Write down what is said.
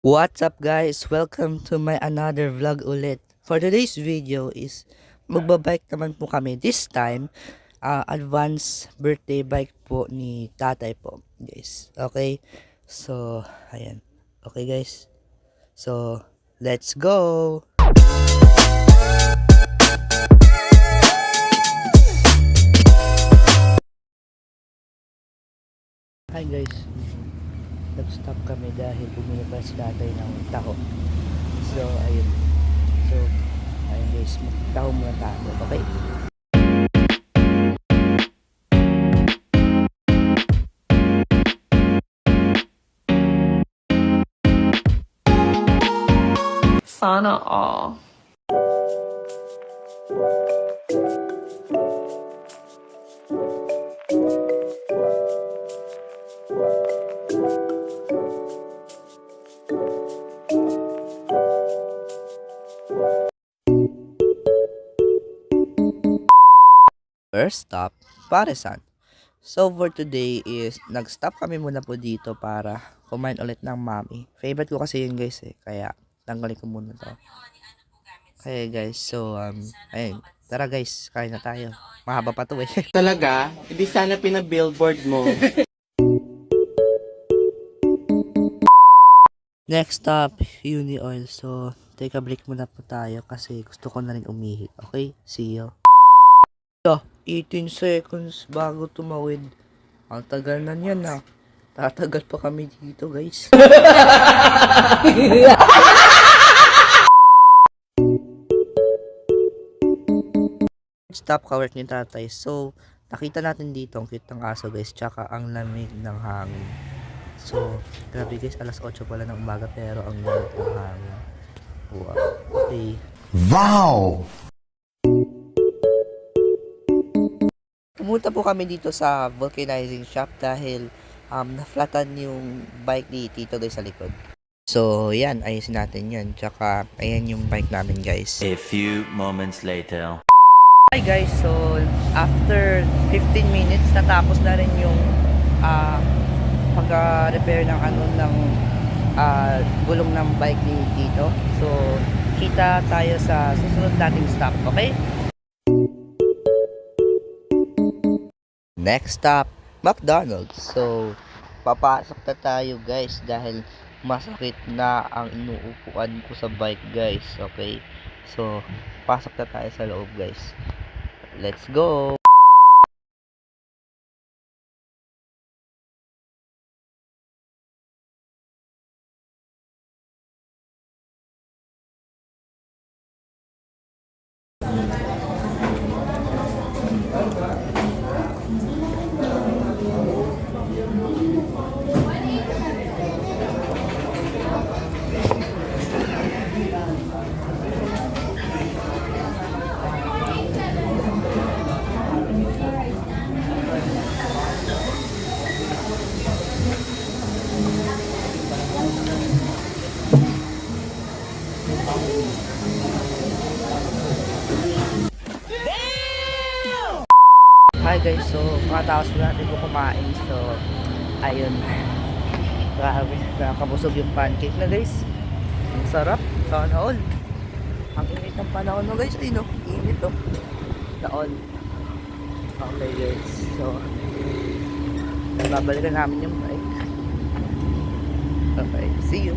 What's up guys? Welcome to my another vlog ulit. For today's video is magbabike naman po kami. This time, advance birthday bike po ni tatay po guys. Okay? So, ayan. Okay guys? So, let's go! Hi guys. Nag-stop kami dahil bumili pa si tatay ng taho. So, ayun. So, ayun guys. Magtaho muna tayo. Okay? Sana all. First stop, Paresan. So for today is nag-stop kami muna po dito para kumain ulit ng mami. Favorite ko kasi yun guys eh. Kaya tanggalin ko muna to. Okay guys, so ayun. Tara guys, kain na tayo. Mahaba pa to eh. Talaga? Hindi sana pina-billboard mo. Next stop, Uni Oil. So take a break muna po tayo kasi gusto ko na rin umihi. Okay, see you. 18 seconds bago tumawid. Ang tagal na niyan na. Tatagal pa kami dito guys. Stop ka-work ni tatay. So, nakita natin dito ang cute ng aso guys. Tsaka ang lamig ng hangin. So, grabe guys. Alas 8 pala ng umaga pero ang lamig ng hangin. Wow. Okay. Wow! Pumunta po kami dito sa vulcanizing shop dahil na-flatan yung bike ni Tito guys sa likod. So, yan. Ayusin natin yan. Tsaka, ayan yung bike namin guys. A few moments later. Hi guys, so after 15 minutes natapos na rin yung pagka-repair ng gulong ng bike ni Tito. So kita tayo sa susunod nating stop, okay? Next stop, McDonald's. So papasok na tayo guys dahil masakit na ang inuupuan ko sa bike guys, okay? So pasok na tayo sa loob guys. Let's go! Hi guys, so makataos ko natin po kumain. So, ayun. Grabe, nakakabusog yung pancake na guys. Ang sarap, sana all. Ang init ng panahon no guys, ay no, init oh. Naon. Okay guys, so babalikan namin yung bike. Okay, see you.